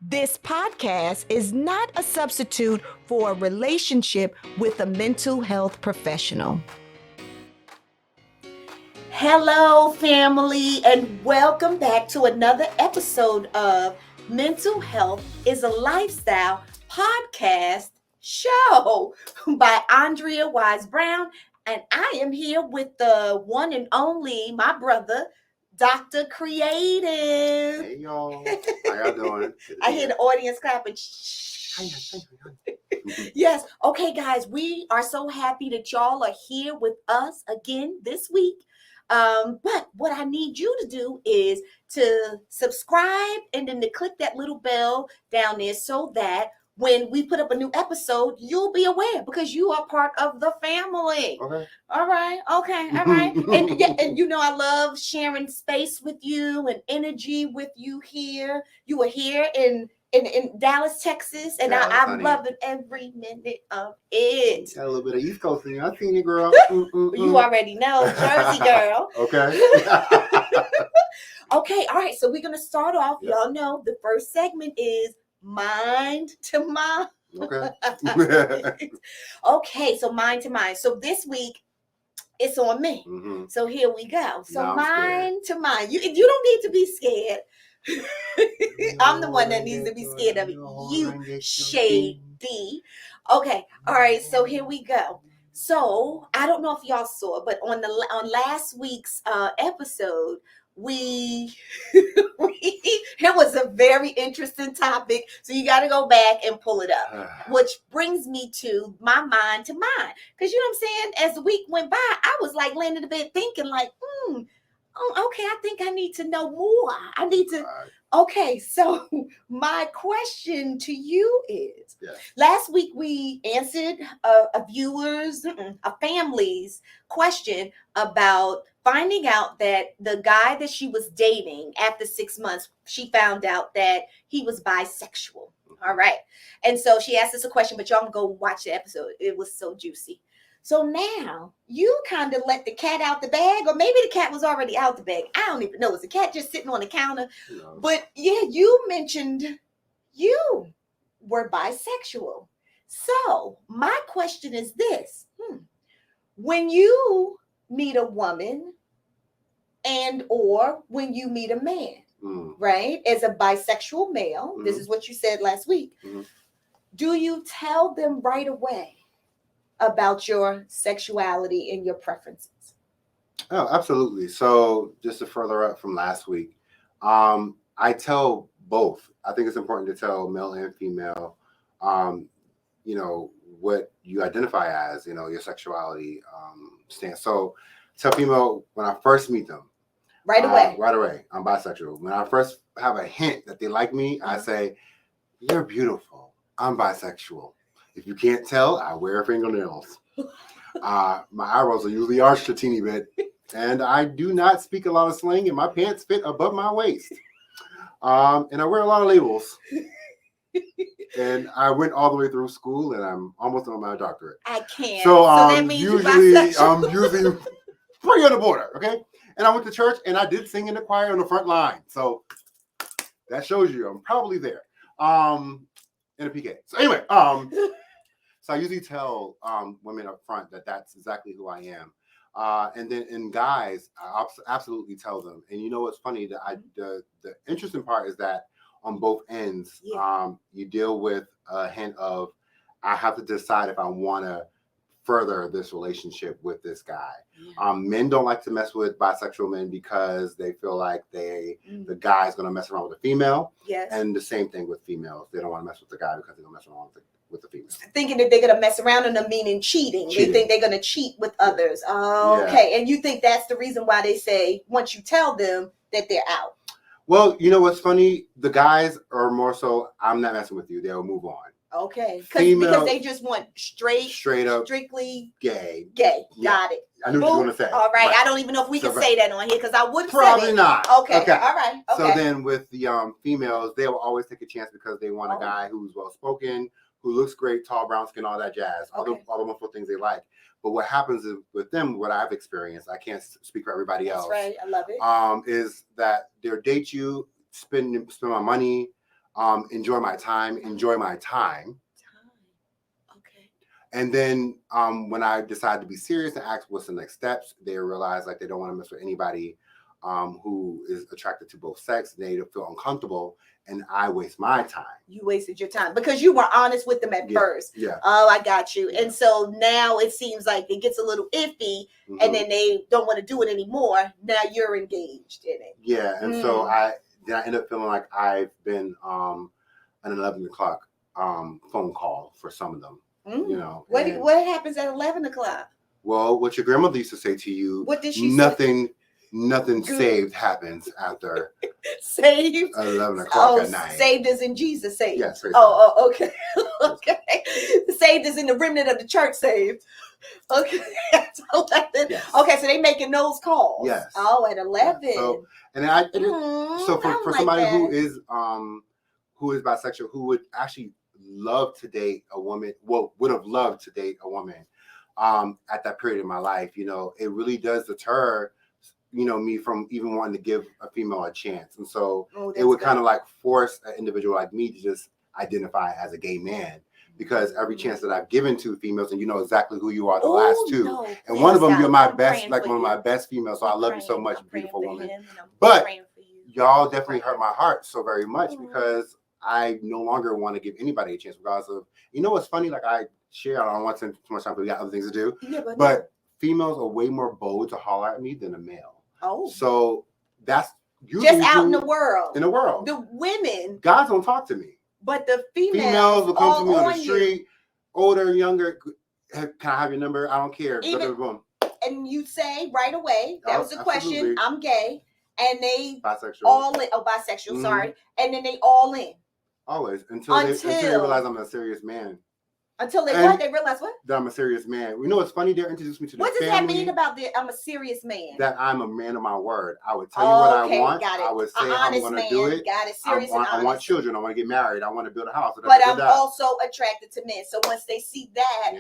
This podcast is not a substitute for a relationship with a mental health professional. Hello, family, and welcome back to another episode of Mental Health is a Lifestyle podcast show by Andrea Wise-Brown. And I am here with the one and only, my brother, Dr. Kreative. Hey, y'all. How y'all doing? I hear the audience clapping. Yes. Okay, guys, we are so happy that y'all are here with us again this week. But what I need you to do is to subscribe and then to click that little bell down there so that when we put up a new episode, you'll be aware because you are part of the family. Okay. All right. Okay. All right. And yeah, and you know, I love sharing space with you and energy with you here. You were here in Dallas, Texas, and I'm loving every minute of it. Got a little bit of East Coast in you. I seen you, girl. You already know, Jersey girl. Okay. Okay, all right. So we're gonna start off. Yep. Y'all know the first segment is mind to mind. Okay. Okay, so mind to mind. So this week it's on me. Mm-hmm. So here we go. So no, mind to mind. You don't need to be scared. I'm the one that needs to be scared of it. You shady. Okay, all right. So here we go. So I don't know if y'all saw, but on last week's episode, it was a very interesting topic. So you got to go back and pull it up, which brings me to my mind to mind. Because you know what I'm saying? As the week went by, I was like laying in the bed thinking like, oh, okay, I think I need to know more. I need to. Okay, so my question to you is, last week we answered a family's question about finding out that the guy that she was dating after 6 months, she found out that he was bisexual. All right. And so she asked us a question, but y'all can go watch the episode. It was so juicy. So now you kind of let the cat out the bag, or maybe the cat was already out the bag. I don't even know. Was the cat just sitting on the counter? No. But yeah, you mentioned you were bisexual. So my question is this. When you meet a woman and or when you meet a man, right, as a bisexual male, this is what you said last week, do you tell them right away about your sexuality and your preferences? Oh, absolutely. So just to further up from last week, I tell both. I think it's important to tell male and female, what you identify as, your sexuality stance. So tell female when I first meet them. Right away. I'm bisexual. When I first have a hint that they like me, I say, you're beautiful. I'm bisexual. If you can't tell, I wear fingernails. My eyebrows are usually arched a teeny bit. And I do not speak a lot of slang, and my pants fit above my waist. And I wear a lot of labels. And I went all the way through school, and I'm almost on my doctorate. I can't. So that means I'm usually pretty on the border, okay? And I went to church, and I did sing in the choir on the front line. So that shows you I'm probably there. In a PK. So anyway, so I usually tell women up front that that's exactly who I am. And then in guys, I absolutely tell them. And you know what's funny? The interesting part is that on both ends, you deal with a hint of, I have to decide if I want to further this relationship with this guy. Men don't like to mess with bisexual men because they feel like the guy's going to mess around with a female. Yes. And the same thing with females. They don't want to mess with the guy because they're going to mess around with the female. Thinking that they're going to mess around and them meaning cheating. They think they're going to cheat with others. Oh, okay. And you think that's the reason why they say once you tell them that they're out. Well, you know what's funny? The guys are more so, I'm not messing with you. They'll move on. Okay. Because they just want straight up, strictly gay. Got it. I knew what you were going to say. All right. I don't even know if we can say that on here because I wouldn't probably say it. Not. Okay. All right. Okay. So then with the females, they will always take a chance because they want a guy who's well-spoken, who looks great, tall, brown skin, all that jazz, all the wonderful things they like. But what happens is with them, what I've experienced, I can't speak for everybody else. That's right. I love it. Is that they'll date you, spend my money, enjoy my time. Okay. And then when I decided to be serious and ask what's the next steps, they realized like they don't want to mess with anybody who is attracted to both sex. They feel uncomfortable, and I waste my time. You wasted your time because you were honest with them at first. Yeah. Oh, I got you. Yeah. And so now it seems like it gets a little iffy, and then they don't want to do it anymore. Now you're engaged in it. Yeah, and so I end up feeling like I've been an 11 o'clock phone call for some of them. You know, what happens at 11 o'clock? Well, what your grandmother used to say to you. What did she say? Nothing saved happens after saved 11 o'clock at night. Saved as in Jesus saved. Yes. Okay. Okay. Saved as in the remnant of the church saved. Okay. Yes. Okay, so they making those calls. Yes. Oh, at 11. Yeah. So for somebody who is bisexual, who would actually love to date a woman, would have loved to date a woman at that period in my life, you know, it really does deter, you know, me from even wanting to give a female a chance. And so it would kind of like force an individual like me to just identify as a gay man, because every chance that I've given to females, and you know exactly who you are, the last two, and one of them, you're my best, like one of my best females. So I love you so much, beautiful woman. But y'all definitely hurt my heart so very much because I no longer want to give anybody a chance regardless of, you know what's funny? Like I don't want to spend too much time, but we got other things to do. Yeah, but females are way more bold to holler at me than a male. Oh. So that's just out in the world. In the world. The women. Guys don't talk to me. But the females will come to me on the street, older, younger. Can I have your number? I don't care. And you say right away, that was the question, I'm gay. And they bisexual. All in. Oh, bisexual, sorry. And then they all in. Always. Until they realize I'm a serious man. Until they realize what? That I'm a serious man. You know what's funny? They introduced me to what does that mean about I'm a serious man? That I'm a man of my word. I would tell you what I want. Got it. I would say how I'm going to do it. Got it. Serious and honest. I want children. I want to get married. I want to build a house. But I'm also attracted to men. So once they see that,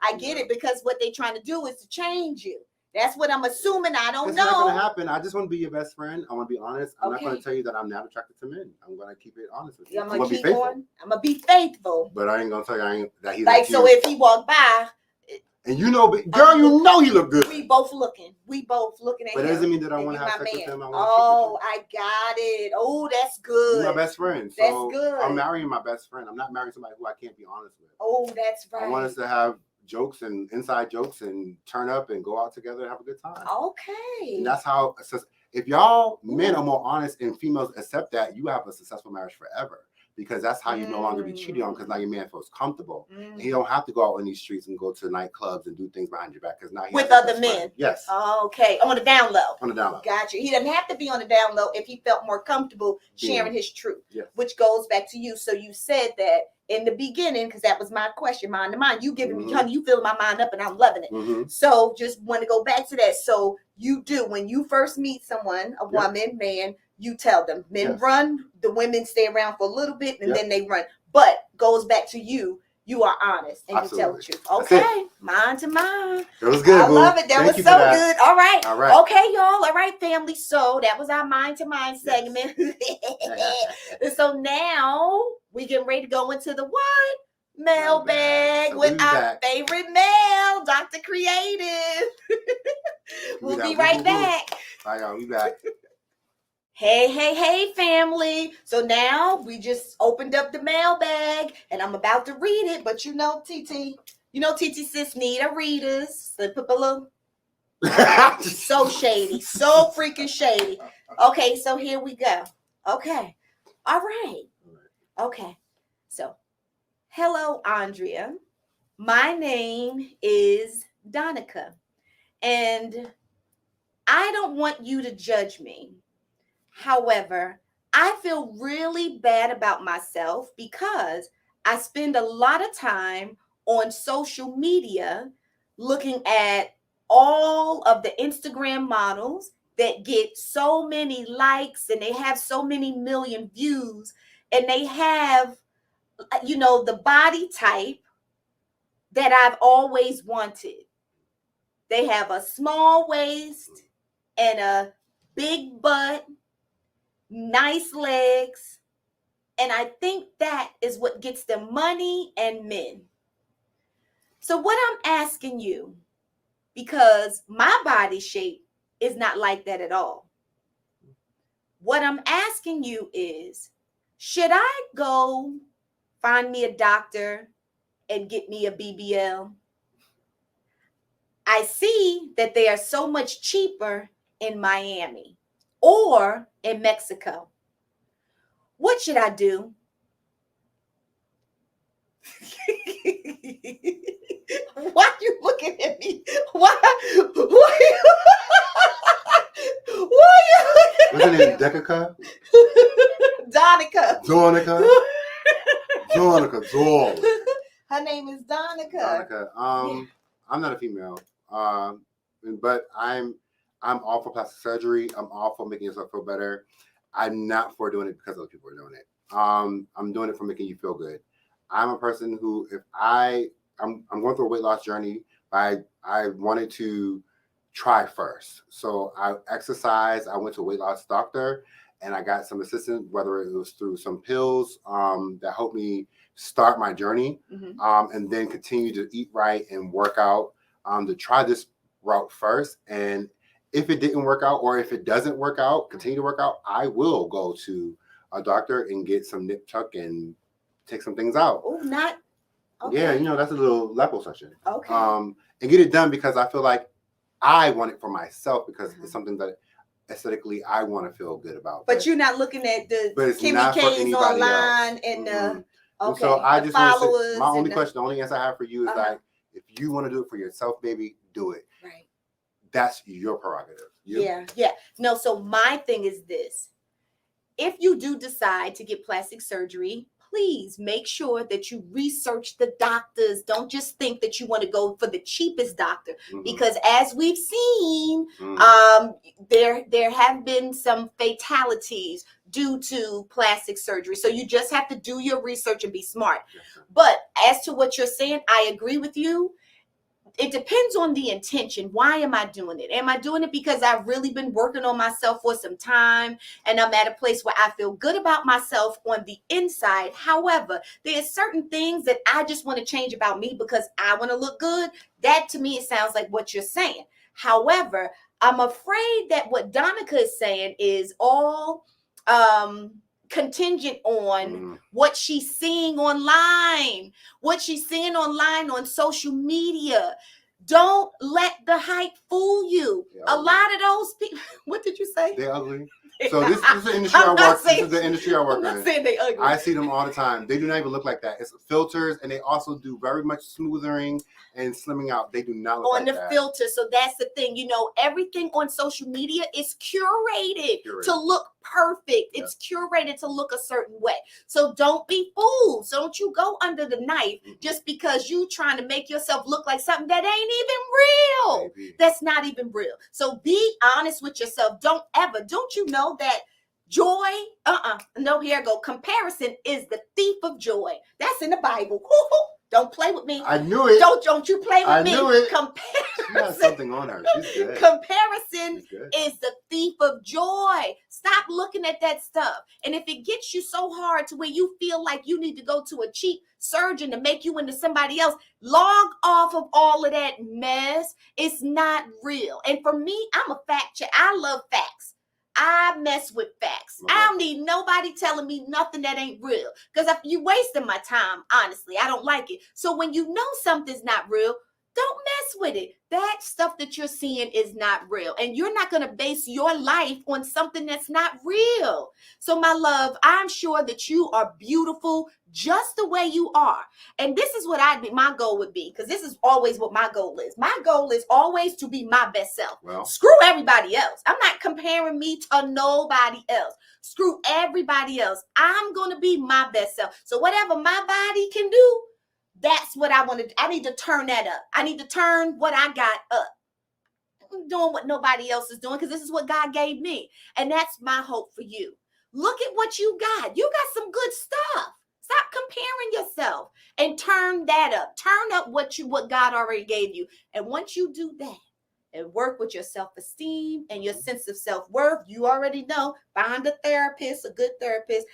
I get it, because what they're trying to do is to change you. That's what I'm assuming. I don't know. It's not going to happen. I just want to be your best friend. I want to be honest. I'm not going to tell you that I'm not attracted to men. I'm going to keep it honest with you. I'm going to be faithful. I'm going to be faithful. But I ain't going to tell you that he's like, so if he walked by. And you know, girl, you know he look good. We both looking at him. But it doesn't mean that I want to have sex with him. I got it. Oh, that's good. You're my best friend. So that's good. I'm marrying my best friend. I'm not marrying somebody who I can't be honest with. Oh, that's right. I want us to have jokes and inside jokes and turn up and go out together and have a good time. Okay. And that's how, if y'all men are more honest and females accept that, you have a successful marriage forever, because that's how you no longer be cheated on, because now your man feels comfortable and he don't have to go out on these streets and go to nightclubs and do things behind your back, because now he with other men. Friend. Yes. Okay. On the down low. On the down low. Gotcha. He doesn't have to be on the down low if he felt more comfortable sharing his truth, which goes back to you. So you said that in the beginning, because that was my question, mind to mind. You giving me, honey, you filling my mind up, and I'm loving it. So just want to go back to that. So you do, when you first meet someone, a woman, man, you tell them. Men run, the women stay around for a little bit, and then they run. But goes back to you. You are honest and you tell the truth. Okay, mind to mind. It was good. I love it. That was so good. All right. Okay, y'all. All right, family. So that was our mind to mind segment. So now we getting ready to go into the what? Mailbag with our favorite male, Dr. Creative. We'll be right back. Bye, y'all. We back. Hey, family. So now we just opened up the mailbag and I'm about to read it, but TT sis need a readers. So put a little so shady, so freaking shady. Okay, so here we go. Okay. All right. Okay. So, hello, Andrea. My name is Donica, and I don't want you to judge me. However, I feel really bad about myself because I spend a lot of time on social media looking at all of the Instagram models that get so many likes and they have so many million views, and they have, the body type that I've always wanted. They have a small waist and a big butt, nice legs, And I think that is what gets them money and men. So what I'm asking you, because my body shape is not like that at all. What I'm asking you is, should I go find me a doctor and get me a BBL? I see that they are so much cheaper in Miami or in Mexico. What should I do? Why are you looking at me? Why you Wasn't it Decaca? Donica. Donica. Her name is Donica. Donica. I'm not a female. But I'm all for plastic surgery. I'm all for making yourself feel better. I'm not for doing it because other people are doing it. I'm doing it for making you feel good. I'm a person who, if I'm going through a weight loss journey, I wanted to try first. So I exercised. I went to a weight loss doctor, and I got some assistance, whether it was through some pills that helped me start my journey, and then continue to eat right and work out to try this route first. And if it didn't work out, or if it doesn't work out, continue to work out, I will go to a doctor and get some nip tuck and take some things out. Oh, not okay. Yeah, you know, that's a little liposuction. Okay. And get it done because I feel like I want it for myself, because it's something that aesthetically I want to feel good about. But you're not looking at the Kimmy K's online and the and so I just want to say, my only question, the only answer I have for you is like, if you want to do it for yourself, baby, do it. Right. That's your prerogative. Yeah. No, so my thing is this. If you do decide to get plastic surgery, please make sure that you research the doctors. Don't just think that you want to go for the cheapest doctor, because as we've seen, there have been some fatalities due to plastic surgery. So you just have to do your research and be smart. Yes, but as to what you're saying, I agree with you. It depends on the intention. Why am I doing it? Am I doing it because I've really been working on myself for some time and I'm at a place where I feel good about myself on the inside? However, there's certain things that I just want to change about me because I want to look good. That to me, it sounds like what you're saying. However, I'm afraid that what Donica is saying is all contingent on what she's seeing online, on social media. Don't let the hype fool you. A lot of those people, what did you say? They're ugly. So this is the industry I work. This is the industry I work in. I'm not saying they ugly. I see them all the time. They do not even look like that. It's filters, and they also do very much smoothing and slimming out. They do not look on like the that. filter. So that's the thing. You know, everything on social media is curated to look perfect. It's curated to look a certain way. So don't be fooled. So don't you go under the knife just because you trying to make yourself look like something that ain't even real. Maybe. That's not even real. So be honest with yourself. Don't you know that joy, no, here I go. Comparison is the thief of joy. That's in the Bible. Don't play with me. I knew it. Don't you play with me. I knew it. Comparison. She has something on her. She's good. Comparison She's good. is the thief of joy. Stop looking at that stuff. And if it gets you so hard to where you feel like you need to go to a cheap surgeon to make you into somebody else, log off of all of that mess. It's not real. And for me, I'm a fact check. I love facts. I mess with facts. I don't need nobody telling me nothing that ain't real. Because if you wasting my time, honestly, I don't like it. So when you know something's not real, don't mess with it. That stuff that you're seeing is not real. And you're not going to base your life on something that's not real. So my love, I'm sure that you are beautiful just the way you are. And this is what my goal would be, because this is always what my goal is. My goal is always to be my best self. Well, screw everybody else. I'm not comparing me to nobody else. Screw everybody else. I'm going to be my best self. So whatever my body can do, that's what I want to do. I need to turn that up. I need to turn what I got up. I'm doing what nobody else is doing because this is what God gave me. And that's my hope for you. Look at what you got. You got some good stuff. Stop comparing yourself and turn that up. Turn up what God already gave you. And once you do that and work with your self-esteem and your sense of self-worth, you already know, find a therapist, a good therapist.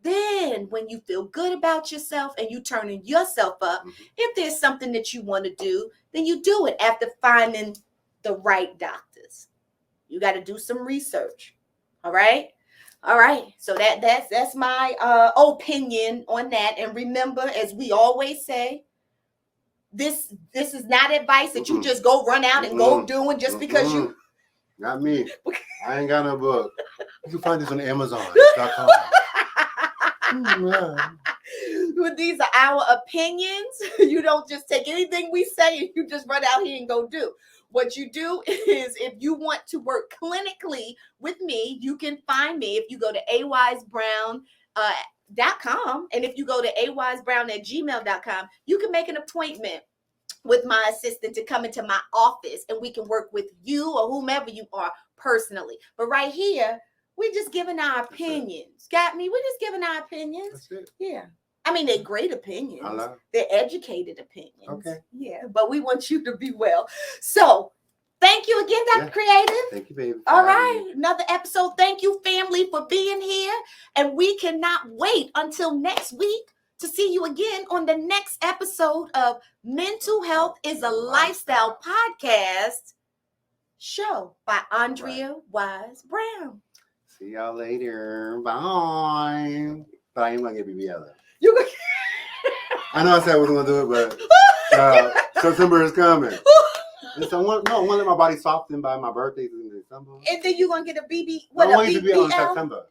Then when you feel good about yourself and you turning yourself up, if there's something that you want to do, then you do it after finding the right doctors. You got to do some research. All right. So that's my opinion on that. And remember, as we always say, this is not advice that you just go run out and go doing just because you. Not me. I ain't got no book. You can find this on Amazon.com. Well, these are our opinions. You don't just take anything we say and you just run out here and go do. What you do is, if you want to work clinically with me, you can find me if you go to awisebrown.com. And if you go to awisebrown@gmail.com, you can make an appointment with my assistant to come into my office and we can work with you or whomever you are personally. But right here, we're just giving our opinions. Got me? We're just giving our opinions. That's it. Yeah. I mean, they're great opinions. I love it. They're educated opinions. Okay. Yeah, but we want you to be well. So thank you again, Dr. Creative. Thank you, baby. All right. Another episode. Thank you, family, for being here. And we cannot wait until next week to see you again on the next episode of Mental Health is a Lifestyle Podcast show by Andrea Wise-Brown. See y'all later. Bye. But I ain't gonna get BBL. I know I said I wasn't gonna do it, but September is coming. And so I want to let my body soften by my birthday in December. And then you're gonna get a BB. I want you to be on September.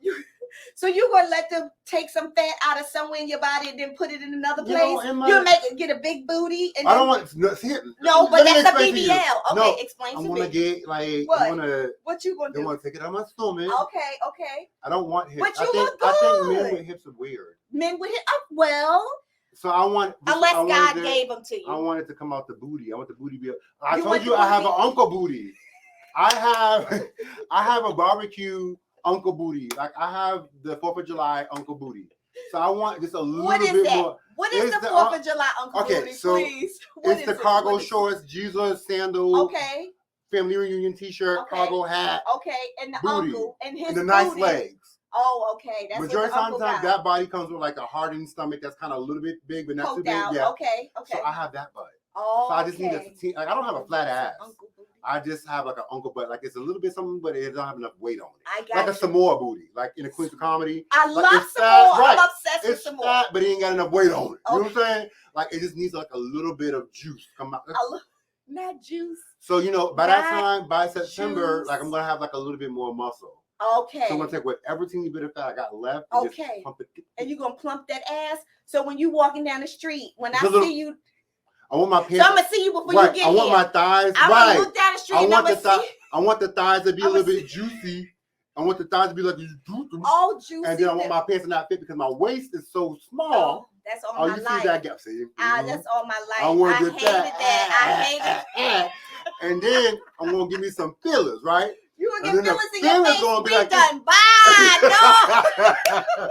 So you're gonna let them take some fat out of somewhere in your body and then put it in another place? You'll get a big booty. And I don't want. See, no, but that's a BBL. Okay, explain to me. I want to get like. What? What you gonna do? I want to take it out of my stomach. Okay. I don't want hips. But you look I think good. men with hips are weird. Men with hips? Well. So I want. Unless God gave them to you. I want it to come out the booty. I want the booty to be. I told you I have an uncle booty. I have a barbecue uncle booty. Like I have the 4th of July uncle booty. So I want just a little bit more. What is the 4th of July uncle booty, so please? It's the cargo shorts, Jesus sandals. Okay. Family reunion t-shirt, cargo hat. Okay, and the booty, uncle and his the nice booty. legs. Oh, okay. That's majority of the time that body comes with like a hardened stomach that's kind of a little bit big, but not too big. Out. Yeah. Okay. So I have that butt. Oh. So I just need like I don't have a flat ass. Uncle booty. I just have like an uncle butt. Like it's a little bit something, but it don't have enough weight on it. I got like a Samoa booty, like in the Queens of Comedy. I like love Samoa. Right. I'm obsessed with Samoa. Fat, but it ain't got enough weight on it. You know what I'm saying? Like it just needs like a little bit of juice come out. Not juice. So by that time, by September, like I'm gonna have like a little bit more muscle. Okay. So I'm gonna take whatever teeny bit of fat I got left. And just pump it. And you're gonna plump that ass. So when you walking down the street, when I see you, I want my pants. So I'm gonna see you before you get here. I want my thighs. I'm gonna look down the street and I'm gonna see. I want the thighs to be a little bit juicy. I want the thighs to be like all juicy. And then I want my pants to not fit because my waist is so small. Oh, that's all my life. See that gap? See? That's all my life. I want to get that. I hated that. And then I'm gonna give me some fillers, right? You gonna get fillers in your face? Gonna be we like done. Bye. No.